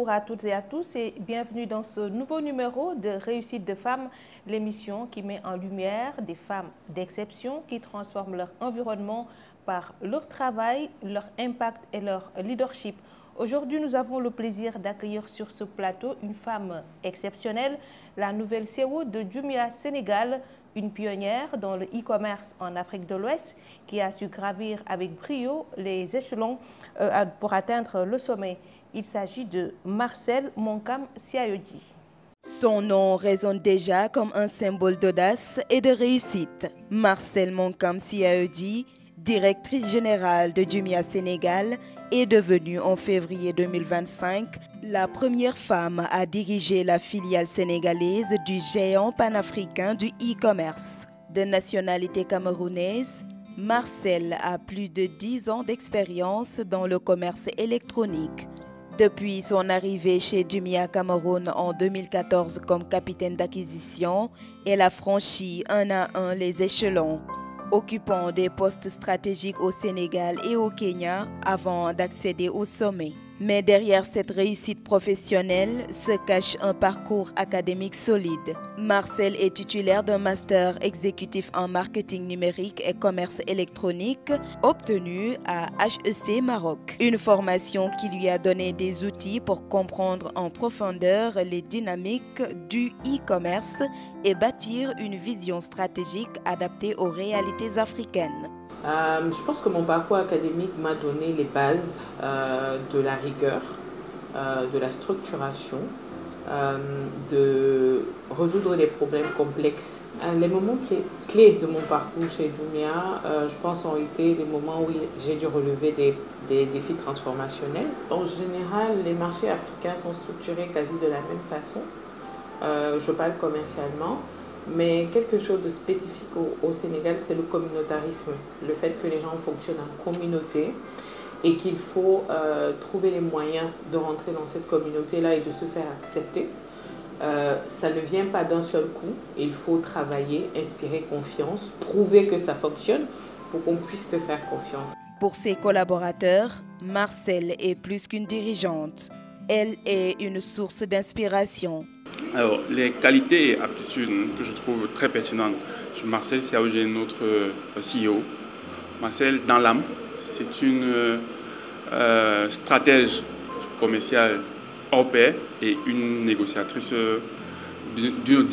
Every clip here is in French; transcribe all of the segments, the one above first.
Bonjour à toutes et à tous et bienvenue dans ce nouveau numéro de Réussite de femmes, l'émission qui met en lumière des femmes d'exception qui transforment leur environnement par leur travail, leur impact et leur leadership. Aujourd'hui, nous avons le plaisir d'accueillir sur ce plateau une femme exceptionnelle, la nouvelle CEO de Jumia Sénégal, une pionnière dans le e-commerce en Afrique de l'Ouest qui a su gravir avec brio les échelons pour atteindre le sommet. Il s'agit de Marcel Monkam Siayoudi. Son nom résonne déjà comme un symbole d'audace et de réussite. Marcel Monkam Siayoudi, directrice générale de Jumia Sénégal, est devenue en février 2025 la première femme à diriger la filiale sénégalaise du géant panafricain du e-commerce. De nationalité camerounaise, Marcel a plus de 10 ans d'expérience dans le commerce électronique. Depuis son arrivée chez Jumia Cameroun en 2014 comme capitaine d'acquisition, elle a franchi un à un les échelons, occupant des postes stratégiques au Sénégal et au Kenya avant d'accéder au sommet. Mais derrière cette réussite professionnelle se cache un parcours académique solide. Marcel est titulaire d'un master exécutif en marketing numérique et commerce électronique obtenu à HEC Maroc. Une formation qui lui a donné des outils pour comprendre en profondeur les dynamiques du e-commerce et bâtir une vision stratégique adaptée aux réalités africaines. Je pense que mon parcours académique m'a donné les bases de la rigueur, de la structuration, de résoudre des problèmes complexes. Les moments clés de mon parcours chez Jumia, je pense, ont été les moments où j'ai dû relever des défis transformationnels. En général, les marchés africains sont structurés quasi de la même façon. Je parle commercialement. Mais quelque chose de spécifique au Sénégal, c'est le communautarisme. Le fait que les gens fonctionnent en communauté et qu'il faut trouver les moyens de rentrer dans cette communauté-là et de se faire accepter. Ça ne vient pas d'un seul coup. Il faut travailler, inspirer confiance, prouver que ça fonctionne pour qu'on puisse te faire confiance. Pour ses collaborateurs, Marcel est plus qu'une dirigeante. Elle est une source d'inspiration. Alors, les qualités et aptitudes que je trouve très pertinentes chez Marcel Siayoudi, notre CEO. Marcel, dans l'âme, c'est une stratège commerciale hors pair et une négociatrice d'une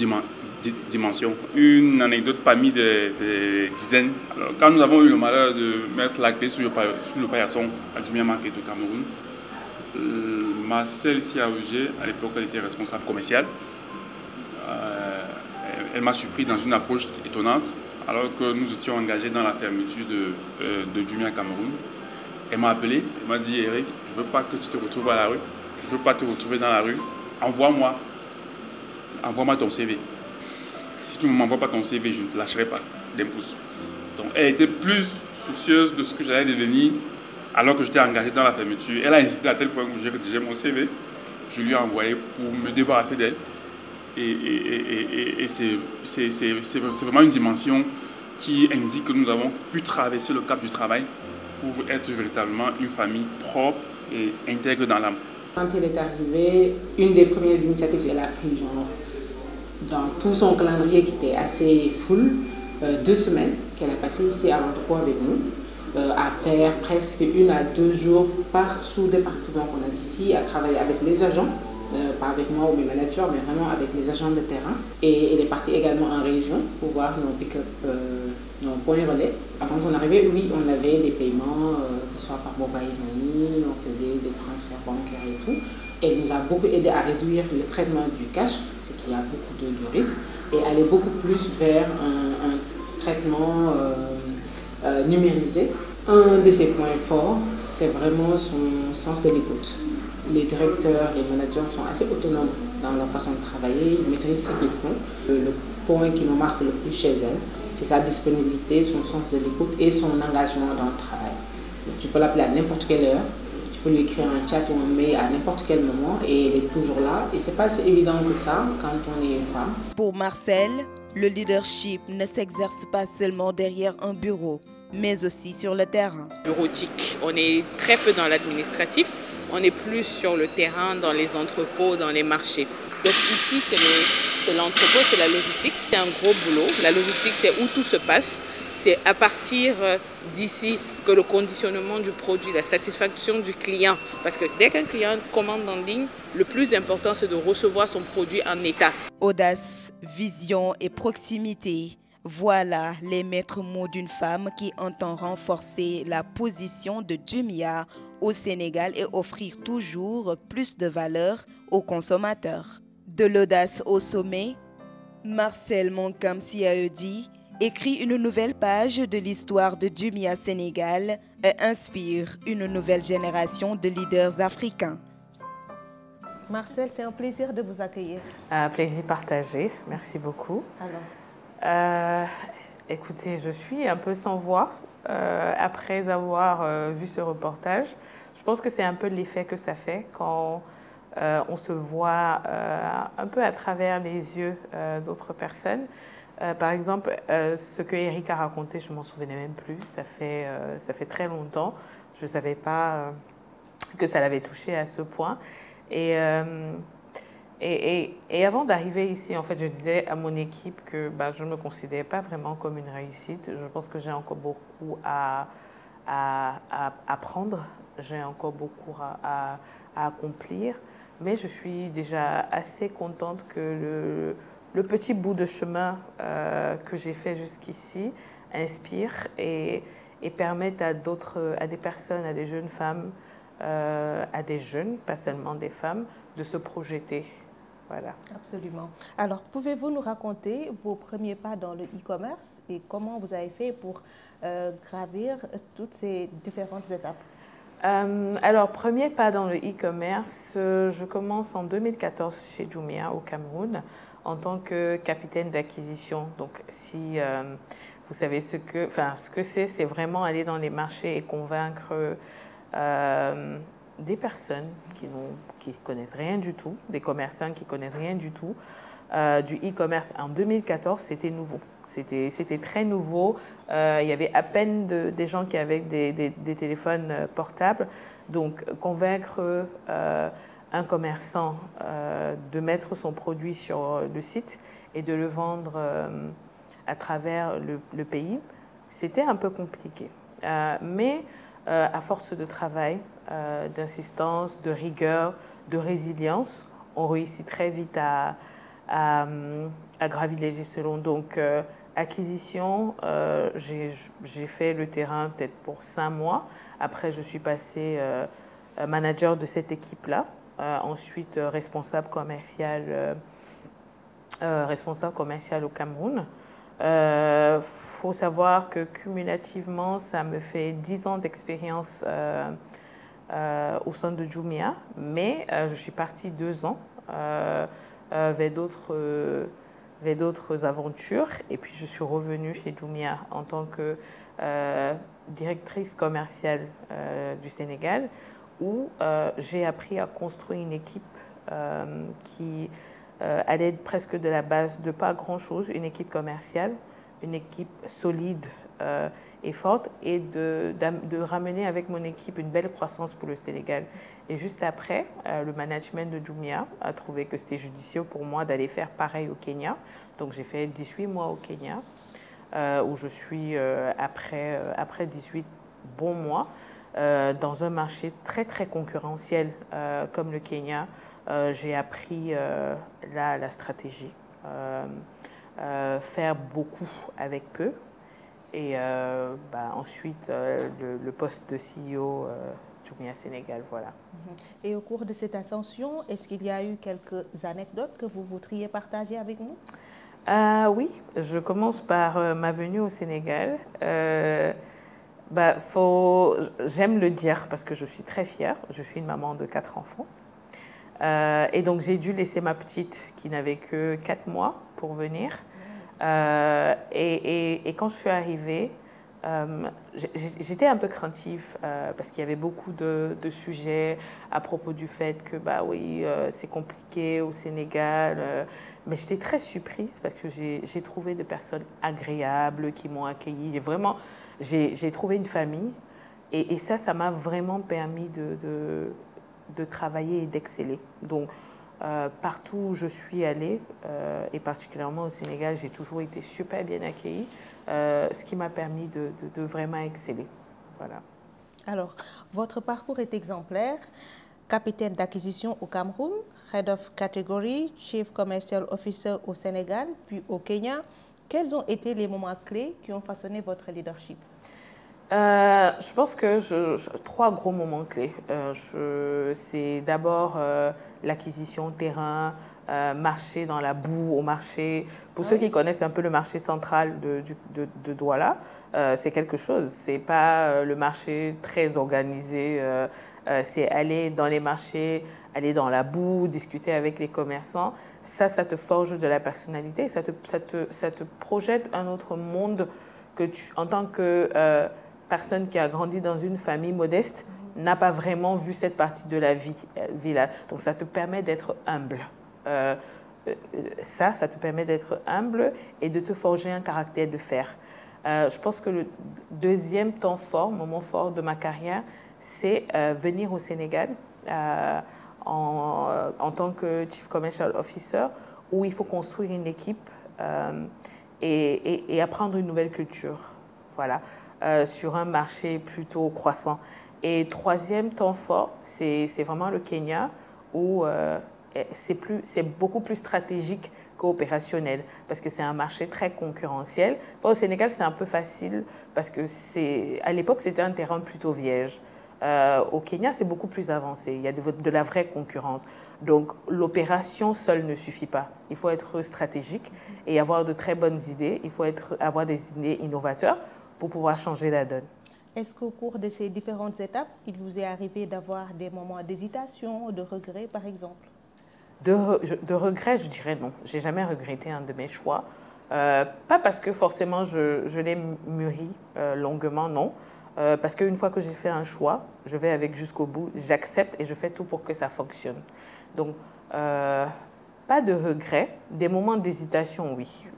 dimension. Une anecdote parmi des dizaines. Alors, quand nous avons eu le malheur de mettre la clé sur le paillasson à Jumia Market au Cameroun, Marcel Siayoudi, à l'époque, elle était responsable commerciale. Elle m'a surpris dans une approche étonnante, alors que nous étions engagés dans la fermeture de Jumia Cameroun. Elle m'a appelé, elle m'a dit: Eric, je ne veux pas que tu te retrouves à la rue, je ne veux pas te retrouver dans la rue, envoie-moi ton CV. Si tu ne m'envoies pas ton CV, je ne te lâcherai pas d'un pouce. Donc elle était plus soucieuse de ce que j'allais devenir, alors que j'étais engagé dans la fermeture. Elle a insisté à tel point où j'ai rédigé mon CV, je lui ai envoyé pour me débarrasser d'elle. Et c'est vraiment une dimension qui indique que nous avons pu traverser le cap du travail pour être véritablement une famille propre et intègre dans l'âme. Quand elle est arrivée, une des premières initiatives qu'elle a prises, genre, dans tout son calendrier qui était assez full, 2 semaines qu'elle a passé ici à l'entrepôt avec nous, à faire presque 1 à 2 jours par sous-département qu'on a d'ici, à travailler avec les agents. Pas avec moi ou mes managers, mais vraiment avec les agents de terrain. Et elle est partie également en région pour voir nos pick-up, nos points relais. Avant son arrivée, oui, on avait des paiements, que ce soit par mobile money, on faisait des transferts bancaires et tout. Elle nous a beaucoup aidé à réduire le traitement du cash, ce qui a beaucoup de risques, et aller beaucoup plus vers un traitement numérisé. Un de ses points forts, c'est vraiment son sens de l'écoute. Les directeurs, les managers sont assez autonomes dans leur façon de travailler, ils maîtrisent ce qu'ils font. Le point qui me marque le plus chez elle, c'est sa disponibilité, son sens de l'écoute et son engagement dans le travail. Tu peux l'appeler à n'importe quelle heure, tu peux lui écrire un chat ou un mail à n'importe quel moment et elle est toujours là. Et c'est pas si évident que ça quand on est une femme. Pour Marcel, le leadership ne s'exerce pas seulement derrière un bureau, mais aussi sur le terrain. Bureautique, on est très peu dans l'administratif. On est plus sur le terrain, dans les entrepôts, dans les marchés. Donc ici, c'est l'entrepôt, c'est la logistique. C'est un gros boulot. La logistique, c'est où tout se passe. C'est à partir d'ici que le conditionnement du produit, la satisfaction du client. Parce que dès qu'un client commande en ligne, le plus important, c'est de recevoir son produit en état. Audace, vision et proximité. Voilà les maîtres mots d'une femme qui entend renforcer la position de Jumia au Sénégal et offrir toujours plus de valeur aux consommateurs. De l'audace au sommet, Marcel Monkam Siaedi écrit une nouvelle page de l'histoire de Jumia Sénégal et inspire une nouvelle génération de leaders africains. Marcel, c'est un plaisir de vous accueillir. Plaisir partagé, merci beaucoup. Alors, écoutez, je suis un peu sans voix après avoir vu ce reportage. Je pense que c'est un peu l'effet que ça fait quand on se voit un peu à travers les yeux d'autres personnes. Par exemple, ce que Eric a raconté, je ne m'en souvenais même plus. Ça fait très longtemps. Je ne savais pas que ça l'avait touché à ce point. Et avant d'arriver ici, en fait, je disais à mon équipe que je ne me considérais pas vraiment comme une réussite. Je pense que j'ai encore beaucoup à apprendre. J'ai encore beaucoup à accomplir. Mais je suis déjà assez contente que le petit bout de chemin que j'ai fait jusqu'ici inspire et permette à des personnes, à des jeunes femmes, à des jeunes, pas seulement des femmes, de se projeter. Voilà. Absolument. Alors, pouvez-vous nous raconter vos premiers pas dans le e-commerce et comment vous avez fait pour gravir toutes ces différentes étapes? Alors, premier pas dans le e-commerce, je commence en 2014 chez Jumia au Cameroun en tant que capitaine d'acquisition. Donc, si vous savez ce que c'est vraiment aller dans les marchés et convaincre des personnes qui connaissent rien du tout, des commerçants qui connaissent rien du tout, du e-commerce. En 2014, c'était nouveau. C'était très nouveau. Il y avait à peine des gens qui avaient des téléphones portables. Donc, convaincre un commerçant de mettre son produit sur le site et de le vendre à travers le pays, c'était un peu compliqué. Mais à force de travail, d'insistance, de rigueur, de résilience, on réussit très vite à gravir les échelons. Donc, acquisition, j'ai fait le terrain peut-être pour 5 mois. Après, je suis passée manager de cette équipe-là. Ensuite, responsable commercial au Cameroun. Faut savoir que cumulativement, ça me fait 10 ans d'expérience au sein de Jumia, mais je suis partie 2 ans vers d'autres aventures, et puis je suis revenue chez Jumia en tant que directrice commerciale du Sénégal, où j'ai appris à construire une équipe qui allait presque de la base de pas grand-chose, une équipe commerciale, une équipe solide et forte, et de ramener avec mon équipe une belle croissance pour le Sénégal. Et juste après, le management de Jumia a trouvé que c'était judicieux pour moi d'aller faire pareil au Kenya. Donc j'ai fait 18 mois au Kenya, où je suis, après 18 bons mois, dans un marché très très concurrentiel comme le Kenya. J'ai appris la stratégie, faire beaucoup avec peu, et ensuite le poste de CEO Jumia Sénégal, voilà. Et au cours de cette ascension, est-ce qu'il y a eu quelques anecdotes que vous voudriez partager avec nous? Oui, je commence par ma venue au Sénégal. J'aime le dire parce que je suis très fière. Je suis une maman de 4 enfants. Et donc, j'ai dû laisser ma petite qui n'avait que 4 mois pour venir. Et quand je suis arrivée, j'étais un peu craintive parce qu'il y avait beaucoup de sujets à propos du fait que c'est compliqué au Sénégal. Mais j'étais très surprise parce que j'ai trouvé des personnes agréables qui m'ont accueillie. Vraiment, j'ai trouvé une famille. Et ça m'a vraiment permis de travailler et d'exceller. Donc, partout où je suis allée, et particulièrement au Sénégal, j'ai toujours été super bien accueillie, ce qui m'a permis de vraiment exceller. Voilà. Alors, votre parcours est exemplaire. Capitaine d'acquisition au Cameroun, Head of Category, Chief Commercial Officer au Sénégal, puis au Kenya. Quels ont été les moments clés qui ont façonné votre leadership? Je pense que trois gros moments clés. C'est d'abord l'acquisition terrain, marché dans la boue au marché. Pour ceux qui connaissent un peu le marché central de Douala, c'est quelque chose. C'est pas le marché très organisé. C'est aller dans les marchés, aller dans la boue, discuter avec les commerçants. Ça te forge de la personnalité. Ça te projette un autre monde que en tant que personne qui a grandi dans une famille modeste, n'a pas vraiment vu cette partie de la vie là. Donc, ça te permet d'être humble. Ça te permet d'être humble et de te forger un caractère de fer. Je pense que le deuxième temps fort, moment fort de ma carrière, c'est venir au Sénégal en tant que Chief Commercial Officer, où il faut construire une équipe et apprendre une nouvelle culture. Voilà. Sur un marché plutôt croissant. Et troisième temps fort, c'est vraiment le Kenya, où c'est beaucoup plus stratégique qu'opérationnel, parce que c'est un marché très concurrentiel. Enfin, au Sénégal, c'est un peu facile, parce que à l'époque, c'était un terrain plutôt vierge. Au Kenya, c'est beaucoup plus avancé. Il y a de la vraie concurrence. Donc, l'opération seule ne suffit pas. Il faut être stratégique et avoir de très bonnes idées. Il faut avoir des idées innovatrices pour pouvoir changer la donne. Est-ce qu'au cours de ces différentes étapes, il vous est arrivé d'avoir des moments d'hésitation, de regret, par exemple? De regret, je dirais non. Je n'ai jamais regretté un de mes choix. Pas parce que forcément je l'ai mûri longuement, non. Parce qu'une fois que j'ai fait un choix, je vais avec jusqu'au bout, j'accepte et je fais tout pour que ça fonctionne. Donc, pas de regret. Des moments d'hésitation, oui.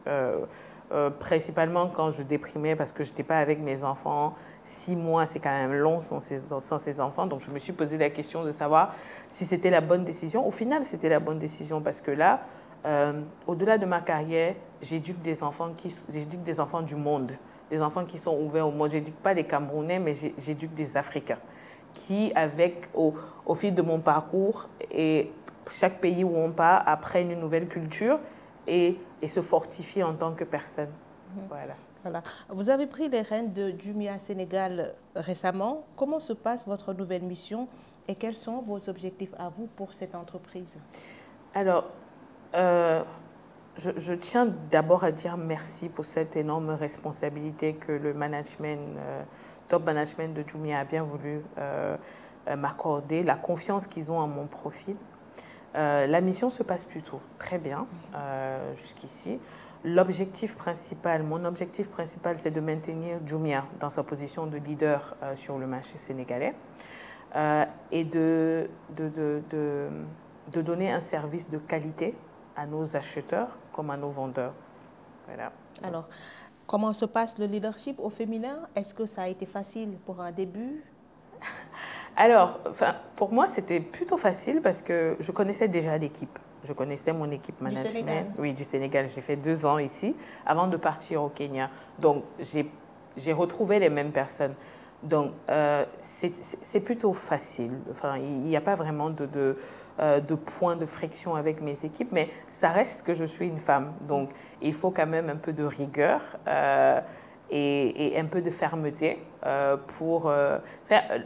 Principalement quand je déprimais parce que je n'étais pas avec mes enfants. 6 mois, c'est quand même long sans ses enfants. Donc, je me suis posé la question de savoir si c'était la bonne décision. Au final, c'était la bonne décision parce que là, au-delà de ma carrière, j'éduque des enfants du monde, des enfants qui sont ouverts au monde. Je n'éduque pas des Camerounais, mais j'éduque des Africains qui, au fil de mon parcours, et chaque pays où on part, apprennent une nouvelle culture et se fortifier en tant que personne. Voilà. Voilà. Vous avez pris les rênes de Jumia Sénégal récemment. Comment se passe votre nouvelle mission et quels sont vos objectifs à vous pour cette entreprise? Alors, je tiens d'abord à dire merci pour cette énorme responsabilité que le management, top management de Jumia a bien voulu m'accorder, la confiance qu'ils ont en mon profil. La mission se passe plutôt très bien jusqu'ici. Mon objectif principal, c'est de maintenir Jumia dans sa position de leader sur le marché sénégalais et de donner un service de qualité à nos acheteurs comme à nos vendeurs. Voilà. Alors, comment se passe le leadership au féminin? Est-ce que ça a été facile pour un début? Alors, pour moi, c'était plutôt facile parce que je connaissais déjà l'équipe. Je connaissais mon équipe management. Du Sénégal? Oui, du Sénégal. J'ai fait 2 ans ici avant de partir au Kenya. Donc, j'ai retrouvé les mêmes personnes. Donc, c'est plutôt facile. Enfin, il n'y a pas vraiment de points de friction avec mes équipes, mais ça reste que je suis une femme. Donc, il faut quand même un peu de rigueur et un peu de fermeté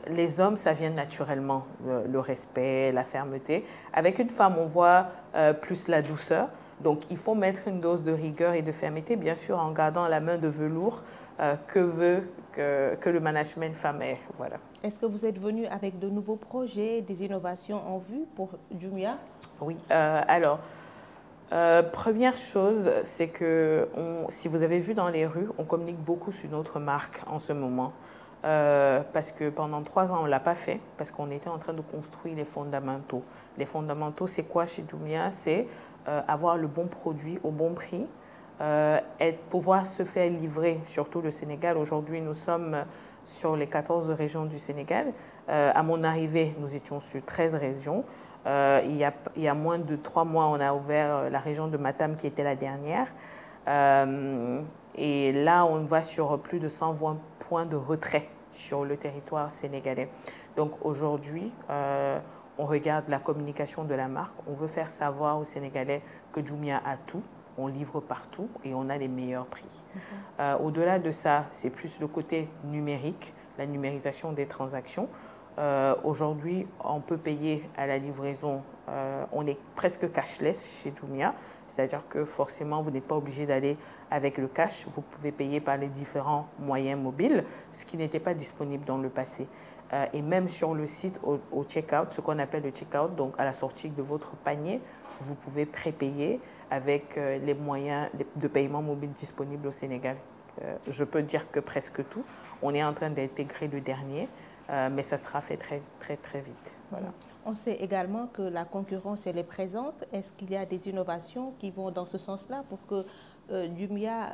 les hommes, ça vient naturellement, le respect, la fermeté. Avec une femme, on voit plus la douceur. Donc, il faut mettre une dose de rigueur et de fermeté, bien sûr, en gardant la main de velours que le management femme ait. Voilà. Est-ce que vous êtes venu avec de nouveaux projets, des innovations en vue pour Jumia? Oui. Alors, première chose, c'est que si vous avez vu dans les rues, on communique beaucoup sur notre marque en ce moment. Parce que pendant 3 ans, on ne l'a pas fait, parce qu'on était en train de construire les fondamentaux. Les fondamentaux, c'est quoi chez Jumia? C'est avoir le bon produit au bon prix, pouvoir se faire livrer, surtout le Sénégal. Aujourd'hui, nous sommes sur les 14 régions du Sénégal. À mon arrivée, nous étions sur 13 régions. Il y a moins de 3 mois, on a ouvert la région de Matam qui était la dernière. Et là, on va sur plus de 120 points de retrait sur le territoire sénégalais. Donc aujourd'hui, on regarde la communication de la marque. On veut faire savoir aux Sénégalais que Jumia a tout. On livre partout et on a les meilleurs prix. Au-delà de ça, c'est plus le côté numérique, la numérisation des transactions. Aujourd'hui, on peut payer à la livraison, on est presque cashless chez Jumia, c'est-à-dire que forcément, vous n'êtes pas obligé d'aller avec le cash, vous pouvez payer par les différents moyens mobiles, ce qui n'était pas disponible dans le passé. Et même sur le site, au check-out, ce qu'on appelle le check-out, donc à la sortie de votre panier, vous pouvez prépayer avec les moyens de paiement mobile disponibles au Sénégal. Je peux dire que presque tout. On est en train d'intégrer le dernier. Mais ça sera fait très, très, très vite. Voilà. On sait également que la concurrence, elle est présente. Est-ce qu'il y a des innovations qui vont dans ce sens-là pour que Jumia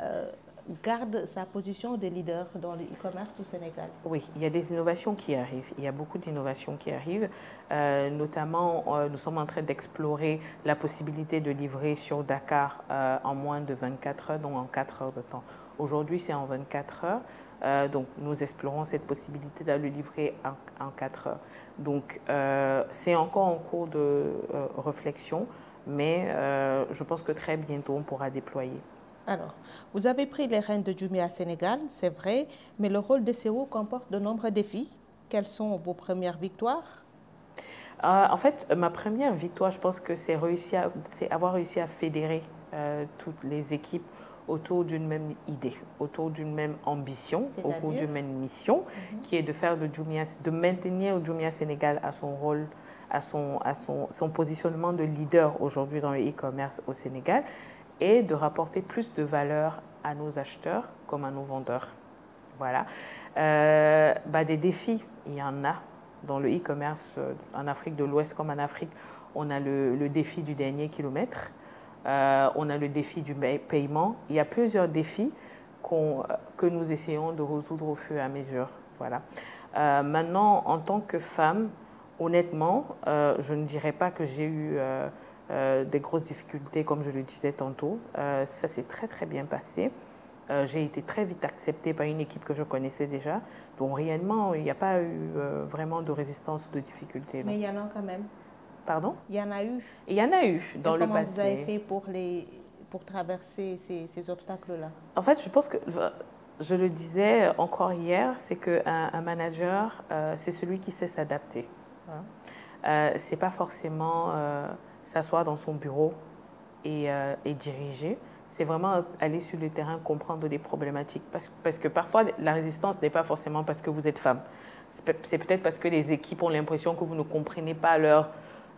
garde sa position de leader dans le e-commerce au Sénégal? Oui, il y a des innovations qui arrivent. Il y a beaucoup d'innovations qui arrivent. Notamment, nous sommes en train d'explorer la possibilité de livrer sur Dakar en moins de 24 heures, donc en 4 heures de temps. Aujourd'hui, c'est en 24 heures. Donc, nous explorons cette possibilité de le livrer en 4 heures. Donc, c'est encore en cours de réflexion, mais je pense que très bientôt, on pourra déployer. Alors, vous avez pris les rênes de Jumia Sénégal, c'est vrai, mais le rôle de CEO comporte de nombreux défis. Quelles sont vos premières victoires? En fait, ma première victoire, je pense que c'est avoir réussi à fédérer toutes les équipes autour d'une même idée, autour d'une même ambition, autour d'une même mission, qui est de faire de Jumia, de maintenir Jumia Sénégal à son rôle, à son positionnement de leader aujourd'hui dans le e-commerce au Sénégal, et de rapporter plus de valeur à nos acheteurs comme à nos vendeurs. Voilà. Des défis, il y en a dans le e-commerce en Afrique de l'Ouest comme en Afrique. On a le défi du dernier kilomètre. On a le défi du paiement. Il y a plusieurs défis que nous essayons de résoudre au fur et à mesure. Voilà. Maintenant, en tant que femme, honnêtement, je ne dirais pas que j'ai eu des grosses difficultés, comme je le disais tantôt. Ça s'est très, très bien passé. J'ai été très vite acceptée par une équipe que je connaissais déjà. Donc, réellement, il n'y a pas eu vraiment de résistance, de difficultés. Mais il y en a quand même. Pardon? Il y en a eu. Il y en a eu dans le passé. Comment vous avez fait pour traverser ces obstacles-là? En fait, je pense que, je le disais encore hier, c'est qu'un manager, c'est celui qui sait s'adapter. Ce n'est pas forcément s'asseoir dans son bureau et diriger. C'est vraiment aller sur le terrain, comprendre des problématiques. Parce que parfois, la résistance n'est pas forcément parce que vous êtes femme. C'est peut-être parce que les équipes ont l'impression que vous ne comprenez pas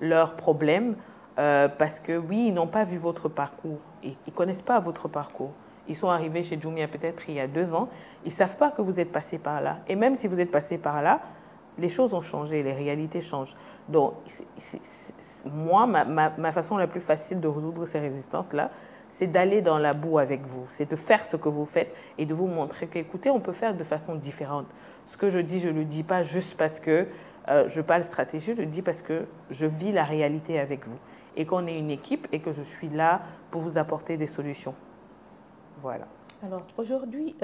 leurs problèmes, parce que oui, ils n'ont pas vu votre parcours, ils ne connaissent pas votre parcours. Ils sont arrivés chez Jumia peut-être il y a 2 ans, ils ne savent pas que vous êtes passé par là. Et même si vous êtes passé par là, les choses ont changé, les réalités changent. Donc, moi, ma façon la plus facile de résoudre ces résistances-là, c'est d'aller dans la boue avec vous, c'est de faire ce que vous faites et de vous montrer qu'écoutez, on peut faire de façon différente. Ce que je dis, je ne le dis pas juste parce que je parle stratégie, je le dis parce que je vis la réalité avec vous et qu'on est une équipe et que je suis là pour vous apporter des solutions. Voilà. Alors aujourd'hui,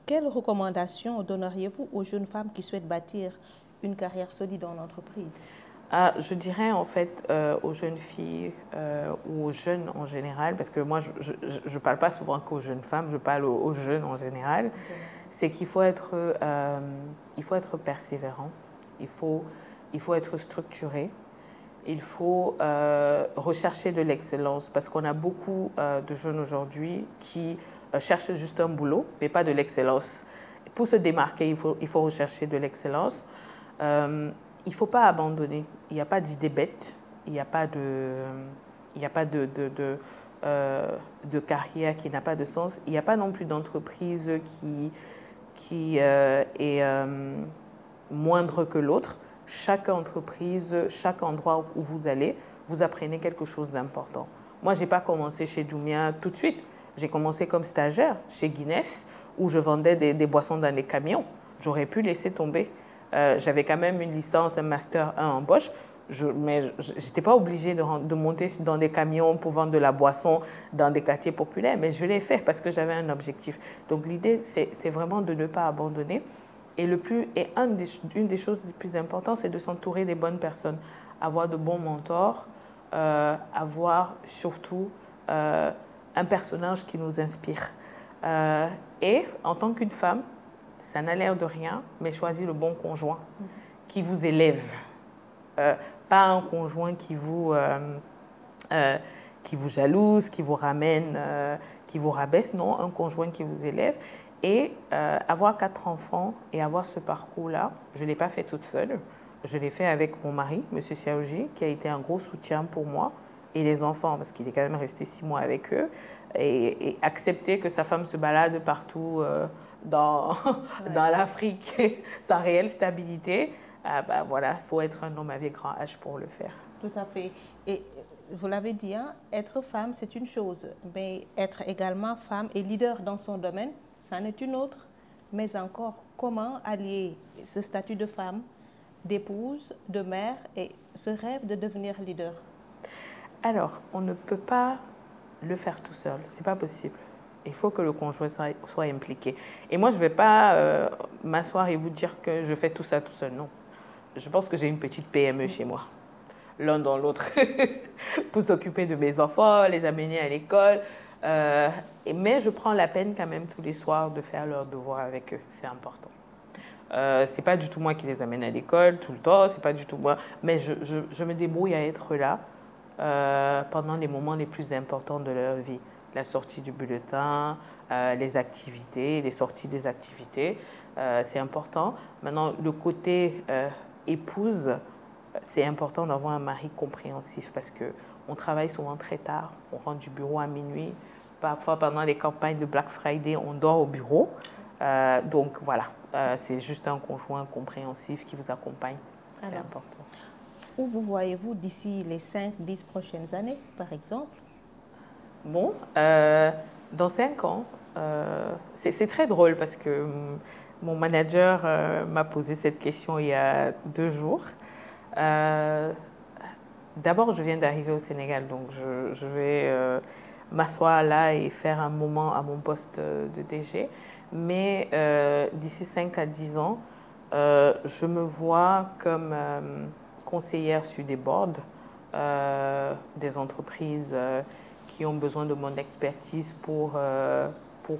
quelles recommandations donneriez-vous aux jeunes femmes qui souhaitent bâtir une carrière solide en entreprise? Je dirais en fait aux jeunes filles ou aux jeunes en général, parce que moi je ne parle pas souvent qu'aux jeunes femmes, je parle aux jeunes en général, c'est qu'il faut être persévérant, il faut être structuré, il faut rechercher de l'excellence, parce qu'on a beaucoup de jeunes aujourd'hui qui cherchent juste un boulot, mais pas de l'excellence. Pour se démarquer, il faut rechercher de l'excellence. Il ne faut pas abandonner. Il n'y a pas d'idée bête. Il n'y a pas de carrière qui n'a pas de sens. Il n'y a pas non plus d'entreprise qui est moindre que l'autre. Chaque entreprise, chaque endroit où vous allez, vous apprenez quelque chose d'important. Moi, je n'ai pas commencé chez Jumia tout de suite. J'ai commencé comme stagiaire chez Guinness, où je vendais des boissons dans les camions. j'aurais pu laisser tomber. J'avais quand même une licence, un master 1 en Bosch, mais je n'étais pas obligée de monter dans des camions pour vendre de la boisson dans des quartiers populaires, mais je l'ai fait parce que j'avais un objectif. Donc l'idée, c'est vraiment de ne pas abandonner. Et une des choses les plus importantes, c'est de s'entourer des bonnes personnes, avoir de bons mentors, avoir surtout un personnage qui nous inspire. Et en tant qu'une femme, ça n'a l'air de rien, mais choisir le bon conjoint qui vous élève. Pas un conjoint qui vous jalouse, qui vous ramène, qui vous rabaisse. Non, un conjoint qui vous élève. Et avoir 4 enfants et avoir ce parcours-là, je ne l'ai pas fait toute seule. Je l'ai fait avec mon mari, M. Siaoji, qui a été un gros soutien pour moi, et les enfants, parce qu'il est quand même resté 6 mois avec eux. Et accepter que sa femme se balade partout dans l'Afrique sans réelle stabilité, voilà, il faut être un homme avec grand H pour le faire. Tout à fait. Et vous l'avez dit, hein, être femme, c'est une chose, mais être également femme et leader dans son domaine, c'en est une autre. Mais encore, comment allier ce statut de femme, d'épouse, de mère et ce rêve de devenir leader? Alors, on ne peut pas le faire tout seul, c'est pas possible. Il faut que le conjoint soit impliqué. Et moi, je ne vais pas m'asseoir et vous dire que je fais tout ça tout seul, non. Je pense que j'ai une petite PME chez moi, l'un dans l'autre, pour s'occuper de mes enfants, les amener à l'école. Mais je prends la peine quand même tous les soirs de faire leurs devoirs avec eux, c'est important. C'est pas du tout moi qui les amène à l'école tout le temps, c'est pas du tout moi, mais je me débrouille à être là pendant les moments les plus importants de leur vie. La sortie du bulletin, les activités, les sorties des activités, c'est important. Maintenant, le côté épouse, c'est important d'avoir un mari compréhensif parce qu'on travaille souvent très tard, on rentre du bureau à minuit. Parfois, pendant les campagnes de Black Friday, on dort au bureau. Donc, voilà, c'est juste un conjoint compréhensif qui vous accompagne. C'est important. Où vous voyez-vous d'ici les 5-10 prochaines années, par exemple? Bon, dans 5 ans, c'est très drôle parce que mon manager m'a posé cette question il y a 2 jours. D'abord, je viens d'arriver au Sénégal, donc je vais m'asseoir là et faire un moment à mon poste de DG. Mais d'ici 5 à 10 ans, je me vois comme conseillère sur des boards des entreprises qui ont besoin de mon expertise pour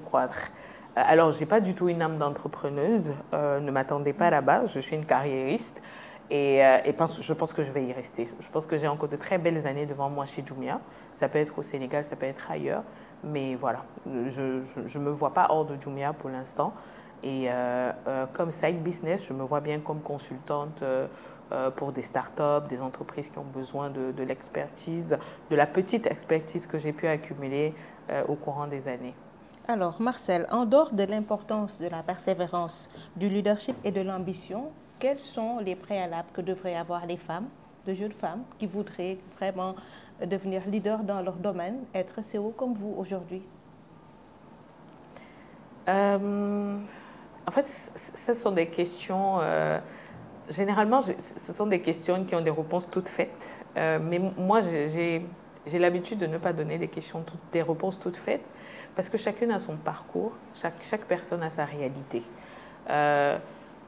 croître. Alors, je n'ai pas du tout une âme d'entrepreneuse, ne m'attendez pas là-bas, je suis une carriériste et je pense que je vais y rester. Je pense que j'ai encore de très belles années devant moi chez Jumia. Ça peut être au Sénégal, ça peut être ailleurs, mais voilà, je ne me vois pas hors de Jumia pour l'instant. Et comme side business, je me vois bien comme consultante pour des startups, des entreprises qui ont besoin de l'expertise, de la petite expertise que j'ai pu accumuler au courant des années. Alors, Marcel, en dehors de l'importance de la persévérance, du leadership et de l'ambition, quels sont les préalables que devraient avoir les femmes, de jeunes femmes, qui voudraient vraiment devenir leaders dans leur domaine, être CEO comme vous aujourd'hui? En fait, ce sont des questions... généralement, ce sont des questions qui ont des réponses toutes faites. Mais moi, j'ai l'habitude de ne pas donner des réponses toutes faites parce que chacune a son parcours, chaque personne a sa réalité.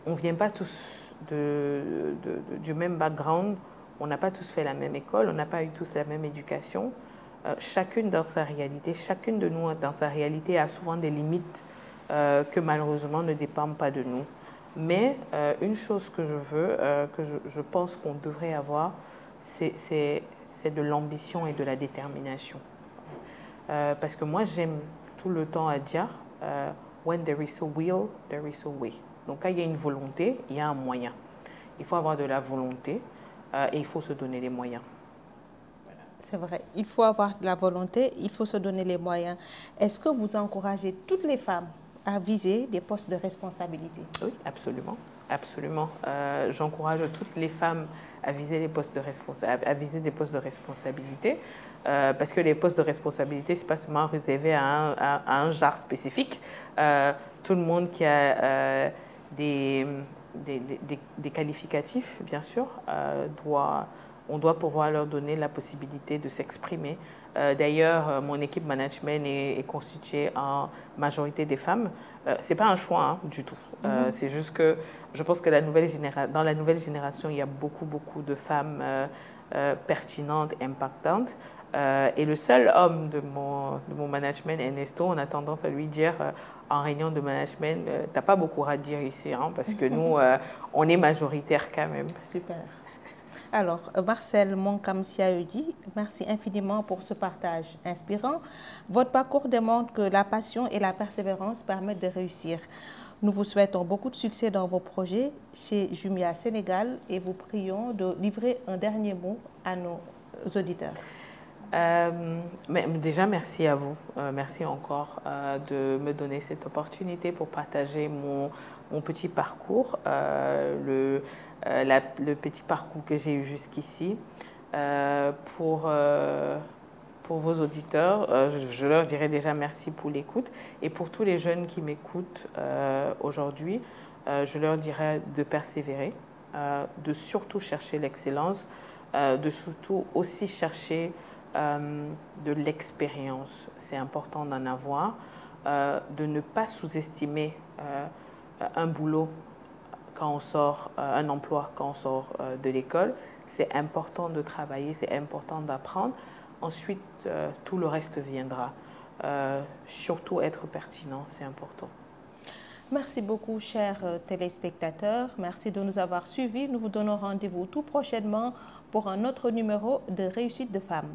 On ne vient pas tous du même background, on n'a pas tous fait la même école, on n'a pas eu tous la même éducation. Chacune dans sa réalité, chacune de nous dans sa réalité a souvent des limites que malheureusement ne dépendent pas de nous. Mais une chose que je veux, que je pense qu'on devrait avoir, c'est de l'ambition et de la détermination. Parce que moi, j'aime tout le temps à dire « When there is a will, there is a way ». Donc, quand il y a une volonté, il y a un moyen. Il faut avoir de la volonté et il faut se donner les moyens. Voilà. C'est vrai, il faut avoir de la volonté, il faut se donner les moyens. Est-ce que vous encouragez toutes les femmes à viser des postes de responsabilité? Oui, absolument. Absolument. J'encourage toutes les femmes à viser des postes de responsabilité parce que les postes de responsabilité, ce n'est pas seulement réservé à un genre spécifique. Tout le monde qui a des qualificatifs, bien sûr. On doit pouvoir leur donner la possibilité de s'exprimer. D'ailleurs, mon équipe management est constituée en majorité des femmes. Ce n'est pas un choix hein, du tout. C'est juste que je pense que dans la nouvelle génération, il y a beaucoup de femmes pertinentes, impactantes. Et le seul homme de mon management, Ernesto, on a tendance à lui dire en réunion de management, tu n'as pas beaucoup à dire ici, hein, parce que nous, on est majoritaire quand même. Super. Alors, Marcel Monkam-Siaudi, merci infiniment pour ce partage inspirant. Votre parcours démontre que la passion et la persévérance permettent de réussir. Nous vous souhaitons beaucoup de succès dans vos projets chez Jumia Sénégal et vous prions de livrer un dernier mot à nos auditeurs. Mais déjà, merci à vous. Merci encore de me donner cette opportunité pour partager mon petit parcours, le petit parcours que j'ai eu jusqu'ici. Pour vos auditeurs, je leur dirais déjà merci pour l'écoute. Et pour tous les jeunes qui m'écoutent aujourd'hui, je leur dirais de persévérer, de surtout chercher l'excellence, de surtout aussi chercher de l'expérience. C'est important d'en avoir, de ne pas sous-estimer un boulot quand on sort, un emploi quand on sort de l'école. C'est important de travailler, c'est important d'apprendre. Ensuite, tout le reste viendra. Surtout être pertinent, c'est important. Merci beaucoup, chers téléspectateurs. Merci de nous avoir suivis. Nous vous donnons rendez-vous tout prochainement pour un autre numéro de Réussite de Femmes.